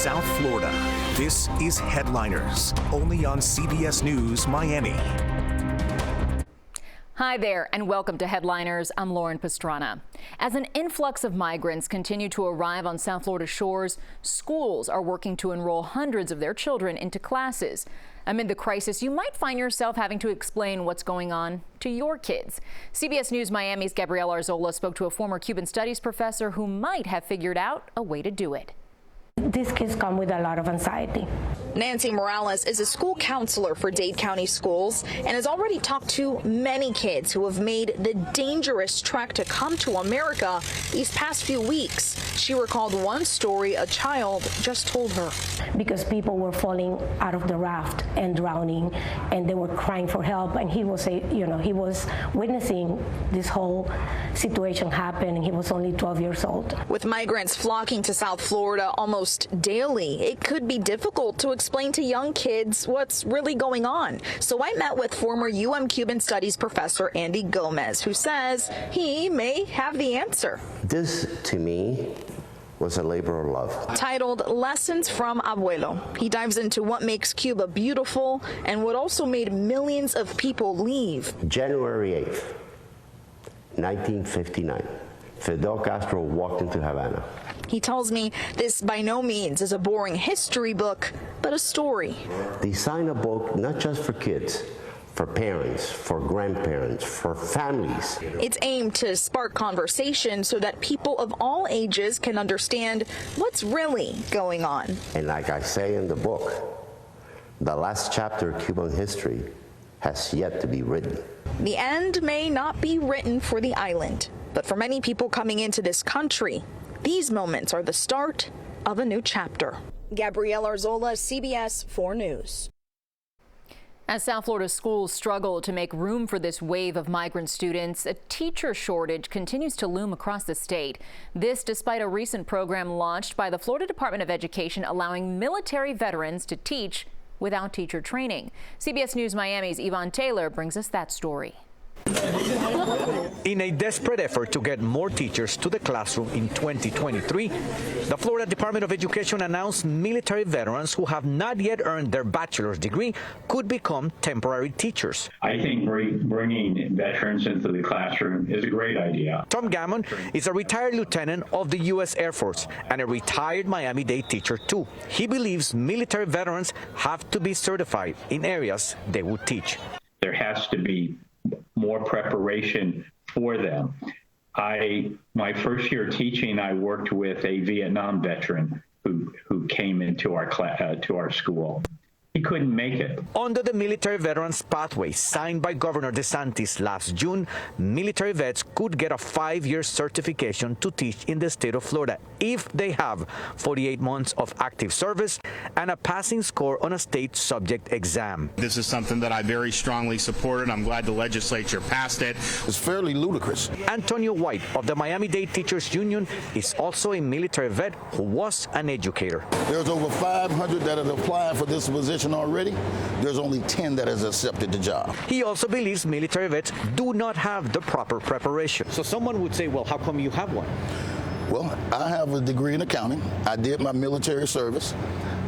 South Florida. This is Headliners, only on CBS News Miami. Hi there, and welcome to Headliners. I'm Lauren Pastrana. As an influx of migrants continue to arrive on South Florida shores, schools are working to enroll hundreds of their children into classes. Amid the crisis, you might find yourself having to explain what's going on to your kids. CBS News Miami's Gabrielle Arzola spoke to a former Cuban studies professor who might have figured out a way to do it. These kids come with a lot of anxiety. Nancy Morales is a school counselor for Dade County schools and has already talked to many kids who have made the dangerous trek to come to America these past few weeks. She recalled one story a child just told her. Because people were falling out of the raft and drowning, and they were crying for help, and he was he was witnessing this whole situation happen, and he was only 12 years old. With migrants flocking to South Florida almost daily, it could be difficult to explain to young kids what's really going on. So I met with former Cuban Studies professor Andy Gomez, who says he may have the answer. This, to me, was a labor of love. Titled Lessons from Abuelo, he dives into what makes Cuba beautiful and what also made millions of people leave. January 8th, 1959, Fidel Castro walked into Havana. He tells me this by no means is a boring history book, but a story. Design a book not just for kids, for parents, for grandparents, for families. It's aimed to spark conversation so that people of all ages can understand what's really going on. And like I say in the book, the last chapter of Cuban history has yet to be written. The end may not be written for the island, but for many people coming into this country, these moments are the start of a new chapter. Gabrielle Arzola, CBS 4 News. As South Florida schools struggle to make room for this wave of migrant students, a teacher shortage continues to loom across the state. This despite a recent program launched by the Florida Department of Education allowing military veterans to teach without teacher training. CBS News Miami's Yvonne Taylor brings us that story. In a desperate effort to get more teachers to the classroom in 2023, the Florida Department of Education announced military veterans who have not yet earned their bachelor's degree could become temporary teachers. I think bringing veterans into the classroom is a great idea. Tom Gammon is a retired lieutenant of the U.S. Air Force and a retired Miami-Dade teacher too. He believes military veterans have to be certified in areas they would teach. There has to be more preparation for them. My first year teaching, I worked with a Vietnam veteran who came into our school. He couldn't make it. Under the Military Veterans Pathway signed by Governor DeSantis last June, military vets could get a 5-year certification to teach in the state of Florida if they have 48 months of active service and a passing score on a state subject exam. This is something that I very strongly support, and I'm glad the legislature passed it. It's fairly ludicrous. Antonio White of the Miami-Dade Teachers Union is also a military vet who was an educator. There's over 500 that have applied for this position already. There's only 10 that has accepted the job. He also believes military vets do not have the proper preparation. So someone would say, well, how come you have one? Well, I have a degree in accounting. I did my military service.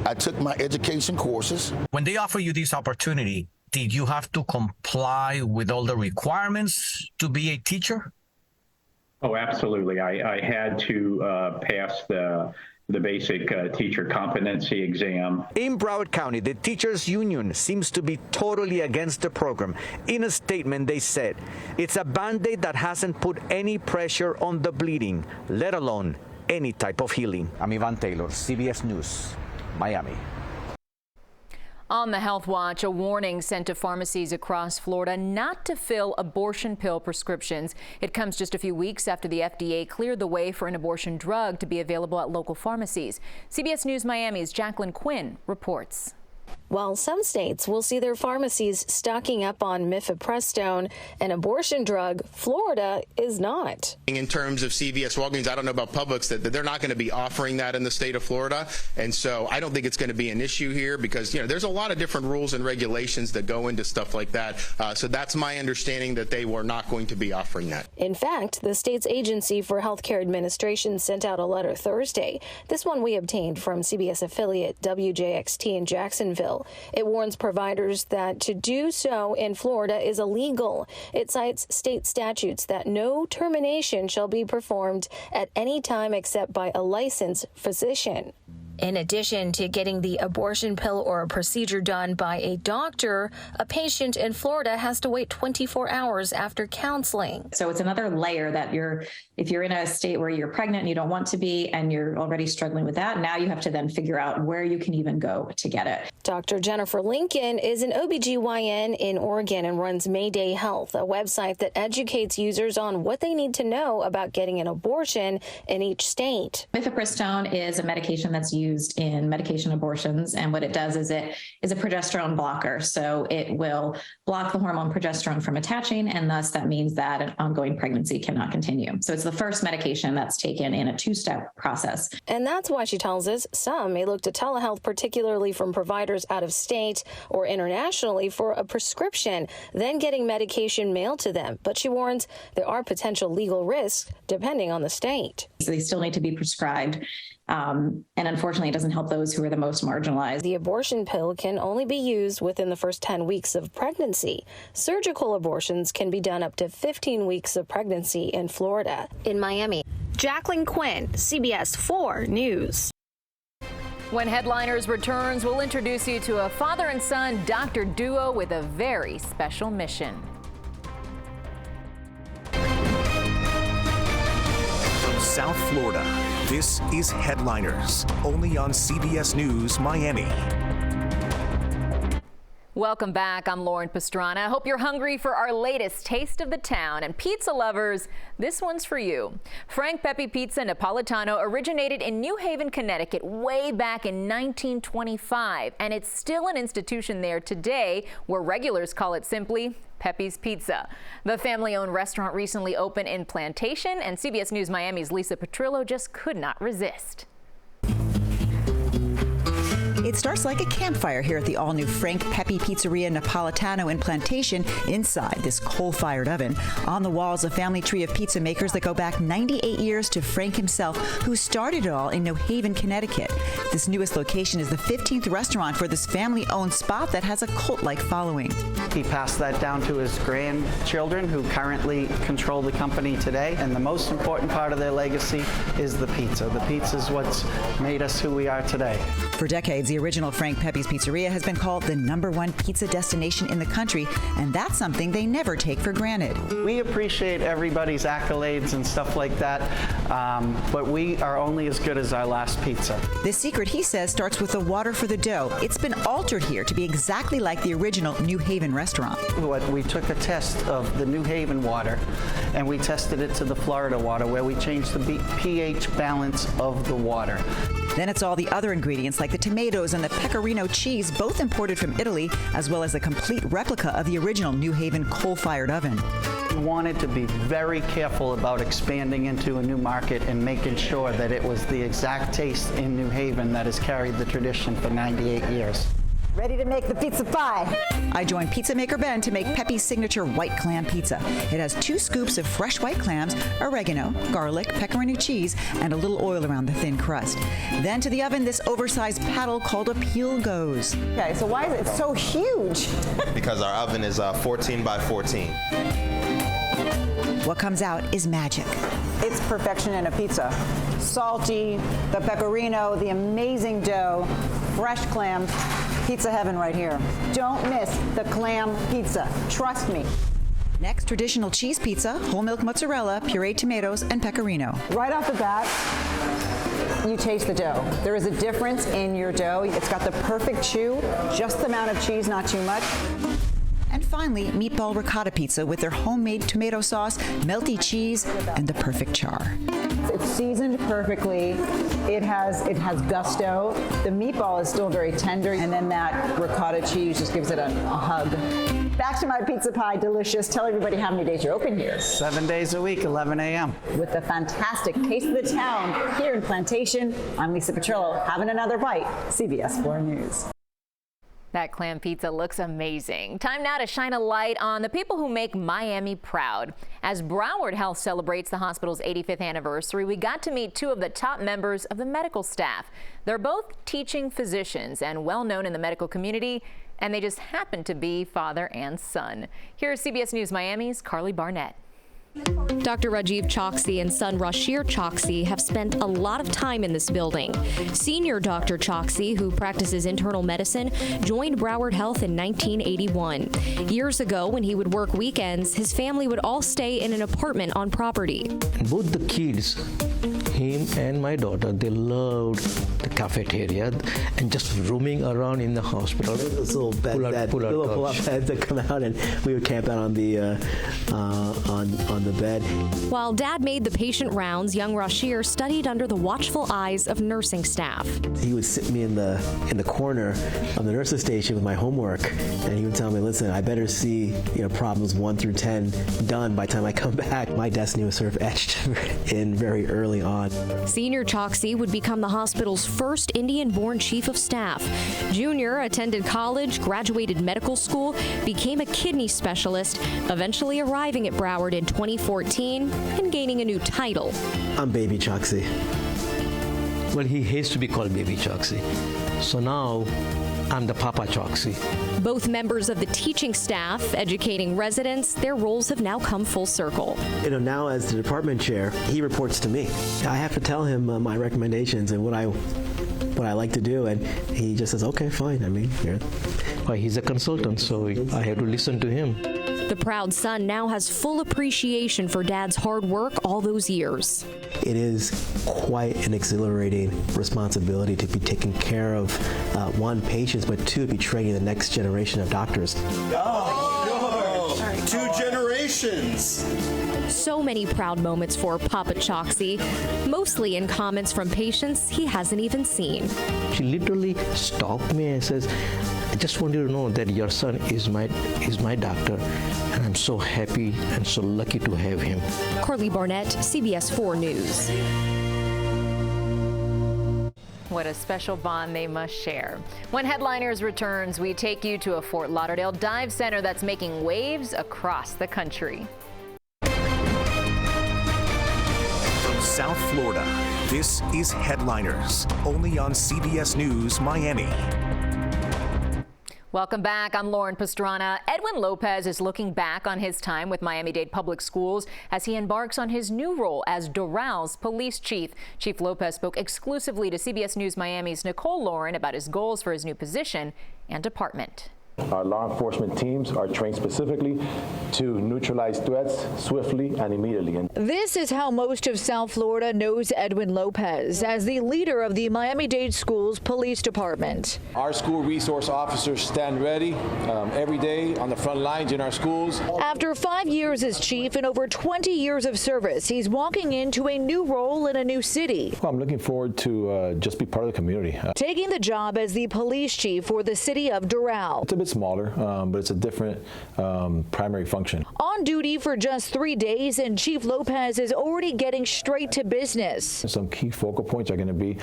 I took my education courses. When they offer you this opportunity, did you have to comply with all the requirements to be a teacher? Oh, absolutely. I had to pass the basic teacher competency exam. In Broward County, the Teachers Union seems to be totally against the program. In a statement, they said, it's a Band-Aid that hasn't put any pressure on the bleeding, let alone any type of healing. I'm Yvonne Taylor, CBS News, Miami. On the Health Watch, a warning sent to pharmacies across Florida not to fill abortion pill prescriptions. It comes just a few weeks after the FDA cleared the way for an abortion drug to be available at local pharmacies. CBS News Miami's Jacqueline Quinn reports. while some states will see their pharmacies stocking up on mifepristone, an abortion drug. Florida is not. In terms of CVS, Walgreens, I don't know about Publix, that they're not going to be offering that in the state of Florida. And so I don't think it's going to be an issue here because, there's a lot of different rules and regulations that go into stuff like that. So that's my understanding, that they were not going to be offering that. In fact, the state's Agency for Healthcare Administration sent out a letter Thursday. This one we obtained from CBS affiliate WJXT in Jacksonville. It warns providers that to do so in Florida is illegal. It cites state statutes that no termination shall be performed at any time except by a licensed physician. In addition to getting the abortion pill or a procedure done by a doctor, a patient in Florida has to wait 24 hours after counseling. So it's another layer that if you're in a state where you're pregnant and you don't want to be and you're already struggling with that, now you have to then figure out where you can even go to get it. Dr. Jennifer Lincoln is an OBGYN in Oregon and runs Mayday Health, a website that educates users on what they need to know about getting an abortion in each state. Mifepristone is a medication that's used in medication abortions, and what it does is it is a progesterone blocker. So it will block the hormone progesterone from attaching, and thus that means that an ongoing pregnancy cannot continue. So it's the first medication that's taken in a two-step process. And that's why she tells us some may look to telehealth, particularly from providers out of state or internationally, for a prescription, then getting medication mailed to them. But she warns there are potential legal risks depending on the state. So they still need to be prescribed. And unfortunately, it doesn't help those who are the most marginalized. The abortion pill can only be used within the first 10 weeks of pregnancy. Surgical abortions can be done up to 15 weeks of pregnancy in Florida. In Miami, Jacqueline Quinn, CBS 4 News. When Headliners returns, we'll introduce you to a father and son doctor duo with a very special mission. From South Florida, this is Headliners, only on CBS News Miami. Welcome back. I'm Lauren Pastrana. I hope you're hungry for our latest taste of the town. And pizza lovers, this one's for you. Frank Pepe Pizza Napolitano originated in New Haven, Connecticut way back in 1925. And it's still an institution there today, where regulars call it simply Pepe's Pizza. The family-owned restaurant recently opened in Plantation, and CBS News Miami's Lisa Petrillo just could not resist. It starts like a campfire here at the all-new Frank Pepe Pizzeria Napolitano in Plantation, inside this coal-fired oven. On the walls, a family tree of pizza makers that go back 98 years to Frank himself, who started it all in New Haven, Connecticut. This newest location is the 15th restaurant for this family-owned spot that has a cult-like following. He passed that down to his grandchildren, who currently control the company today. And the most important part of their legacy is the pizza. The pizza is what's made us who we are today. For decades, the original Frank Pepe's Pizzeria has been called the #1 pizza destination in the country, and that's something they never take for granted. We appreciate everybody's accolades and stuff like that, but we are only as good as our last pizza. The secret, he says, starts with the water for the dough. It's been altered here to be exactly like the original New Haven restaurant. We took a test of the New Haven water, and we tested it to the Florida water, where we changed the pH balance of the water. Then it's all the other ingredients like the tomatoes and the pecorino cheese, both imported from Italy, as well as a complete replica of the original New Haven coal-fired oven. We wanted to be very careful about expanding into a new market and making sure that it was the exact taste in New Haven that has carried the tradition for 98 years. Ready to make the pizza pie. I joined pizza maker Ben to make Pepe's signature white clam pizza. It has 2 scoops of fresh white clams, oregano, garlic, pecorino cheese, and a little oil around the thin crust. Then to the oven, this oversized paddle called a peel goes. Okay, so why is it so huge? Because our oven is 14 by 14. What comes out is magic. It's perfection in a pizza. Salty, the pecorino, the amazing dough, fresh clams. Pizza heaven right here. Don't miss the clam pizza. Trust me. Next, traditional cheese pizza, whole milk mozzarella, pureed tomatoes, and pecorino. Right off the bat, you taste the dough. There is a difference in your dough. It's got the perfect chew, just the amount of cheese, not too much. And Finally, meatball ricotta pizza with their homemade tomato sauce, melty cheese, and the perfect char. It's seasoned perfectly. It has gusto. The meatball is still very tender, and then that ricotta cheese just gives it a hug. Back to my pizza pie, delicious. Tell everybody how many days you're open here. 7 days a week, 11 a.m. With the fantastic Taste of the Town here in Plantation, I'm Lisa Petrillo, having another bite, CBS 4 News. That clam pizza looks amazing. Time now to shine a light on the people who make Miami proud. As Broward Health celebrates the hospital's 85th anniversary, we got to meet two of the top members of the medical staff. They're both teaching physicians and well known in the medical community, and they just happen to be father and son. Here's CBS News Miami's Carly Barnett. Dr. Rajiv Choksi and son Rashir Choksi have spent a lot of time in this building. Senior Dr. Choksi, who practices internal medicine, joined Broward Health in 1981. Years ago, when he would work weekends, his family would all stay in an apartment on property. Both the kids, him and my daughter, they loved the cafeteria and just roaming around in the hospital. Those little beds, pull-up beds that come out, and we would camp out on the on the bed. While Dad made the patient rounds, young Rashir studied under the watchful eyes of nursing staff. He would sit me in the corner of the nurses station with my homework, and he would tell me, "Listen, I better see problems 1 through 10 done by the time I come back." My destiny was sort of etched in very early on. Senior Choksi would become the hospital's first Indian-born chief of staff. Junior attended college, graduated medical school, became a kidney specialist, eventually arriving at Broward in 2014 and gaining a new title. I'm Baby Choksi. Well, he hates to be called Baby Choksi. So now I'm the Papa Choksi. Both members of the teaching staff, educating residents, their roles have now come full circle. Now as the department chair, he reports to me. I have to tell him my recommendations and what I like to do, and he just says, "Okay, fine." Well, he's a consultant, so I have to listen to him. The proud son now has full appreciation for Dad's hard work all those years. It is quite an exhilarating responsibility to be taking care of, one, patients, but two, be training the next generation of doctors. Oh, sure. 2 generations. So many proud moments for Papa Choksi, mostly in comments from patients he hasn't even seen. She literally stopped me and says, "I just want you to know that your son is my doctor, and I'm so happy and so lucky to have him." Carly Barnett, CBS 4 News. What a special bond they must share. When Headliners returns, we take you to a Fort Lauderdale dive center that's making waves across the country. From South Florida, this is Headliners, only on CBS News Miami. Welcome back. I'm Lauren Pastrana. Edwin Lopez is looking back on his time with Miami-Dade Public Schools as he embarks on his new role as Doral's police chief. Chief Lopez spoke exclusively to CBS News Miami's Nicole Lauren about his goals for his new position and department. Our law enforcement teams are trained specifically to neutralize threats swiftly and immediately. This is how most of South Florida knows Edwin Lopez as the leader of the Miami-Dade Schools Police Department. Our school resource officers stand ready every day on the front lines in our schools. After 5 years as chief and over 20 years of service, he's walking into a new role in a new city. Well, I'm looking forward to just be part of the community. Taking the job as the police chief for the city of Doral. It's a bit smaller, but it's a different primary function. On duty for just 3 days, and Chief Lopez is already getting straight to business. Some key focal points are going to be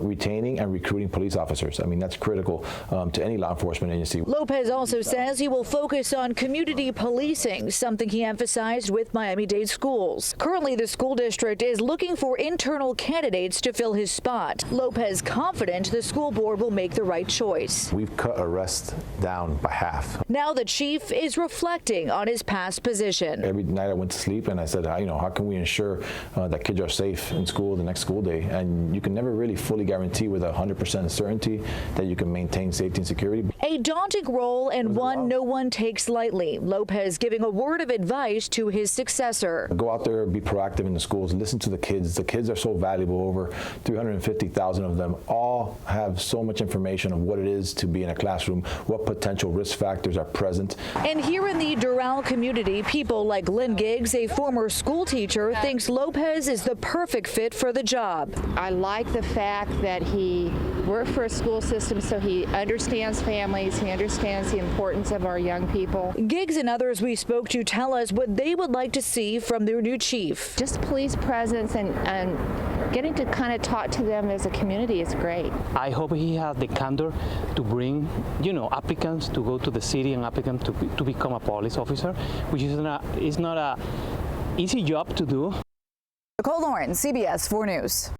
retaining and recruiting police officers. I mean, that's critical to any law enforcement agency. Lopez also says he will focus on community policing, something he emphasized with Miami-Dade schools. Currently, the school district is looking for internal candidates to fill his spot. Lopez confident the school board will make the right choice. We've cut arrests down by half. Now the chief is reflecting on his past position. Every night I went to sleep and I said, how can we ensure that kids are safe in school the next school day? And you can never really fully guarantee with 100% certainty that you can maintain safety and security. A daunting role and one no one takes lightly. Lopez giving a word of advice to his successor. Go out there, be proactive in the schools, listen to the kids. The kids are so valuable. Over 350,000 of them all have so much information of what it is to be in a classroom, what potential risk factors are present. And here in the Doral community, people like Lynn Giggs, a former school teacher, thinks Lopez is the perfect fit for the job. I like the fact that he worked for a school system, so he understands families, he understands the importance of our young people. Giggs and others we spoke to tell us what they would like to see from their new chief. Just police presence and getting to kind of talk to them as a community is great. I hope he has the candor to bring, applicants to go to the city and applicants to become a police officer, which is not a easy job to do. Nicole Lawrence, CBS 4 News.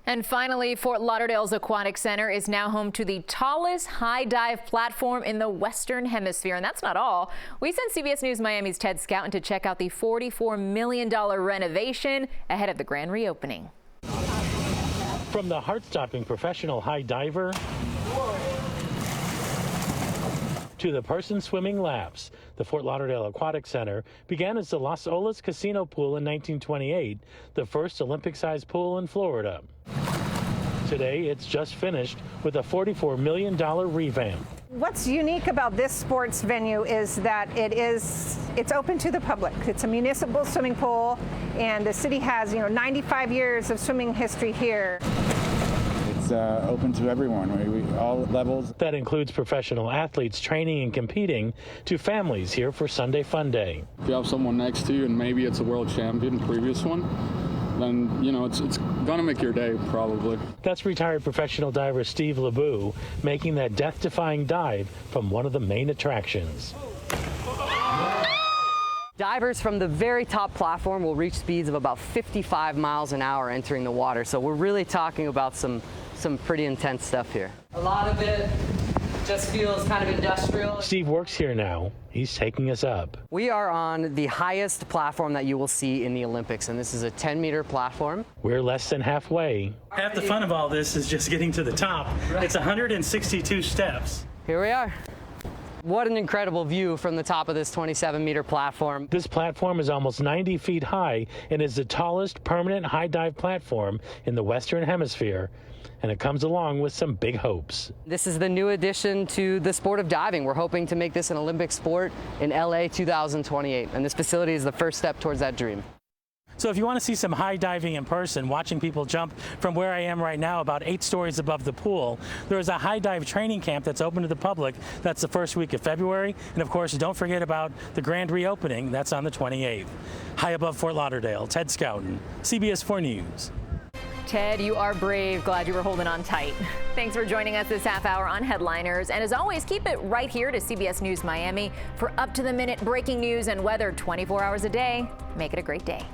And finally, Fort Lauderdale's Aquatic Center is now home to the tallest high dive platform in the Western Hemisphere. And that's not all. We sent CBS News Miami's Ted Scouten to check out the $44 million renovation ahead of the grand reopening. From the heart-stopping professional high diver to the person swimming laps, the Fort Lauderdale Aquatic Center began as the Las Olas Casino Pool in 1928, the first Olympic-sized pool in Florida. Today, it's just finished with a $44 million revamp. What's unique about this sports venue is that it's open to the public. It's a municipal swimming pool, and the city has 95 years of swimming history here. It's open to everyone, all levels. That includes professional athletes training and competing to families here for Sunday Fun Day. If you have someone next to you and maybe it's a world champion, previous one, then, it's going to make your day, probably. That's retired professional diver Steve LeBeau making that death-defying dive from one of the main attractions. Divers from the very top platform will reach speeds of about 55 miles an hour entering the water. So we're really talking about some pretty intense stuff here. A lot of it just feels kind of industrial. Steve works here now. He's taking us up. We are on the highest platform that you will see in the Olympics, and this is a 10-meter platform. We're less than halfway. Half the fun of all this is just getting to the top. Right. It's 162 steps. Here we are. What an incredible view from the top of this 27-meter platform. This platform is almost 90 feet high and is the tallest permanent high dive platform in the Western Hemisphere. And it comes along with some big hopes. This is the new addition to the sport of diving. We're hoping to make this an Olympic sport in LA 2028. And this facility is the first step towards that dream. So if you want to see some high diving in person, watching people jump from where I am right now, about 8 stories above the pool, there is a high dive training camp that's open to the public. That's the first week of February. And of course, don't forget about the grand reopening. That's on the 28th. High above Fort Lauderdale, Ted Scouten, CBS 4 News. Ted, you are brave. Glad you were holding on tight. Thanks for joining us this half hour on Headliners. And as always, keep it right here to CBS News Miami for up-to-the-minute breaking news and weather 24 hours a day. Make it a great day.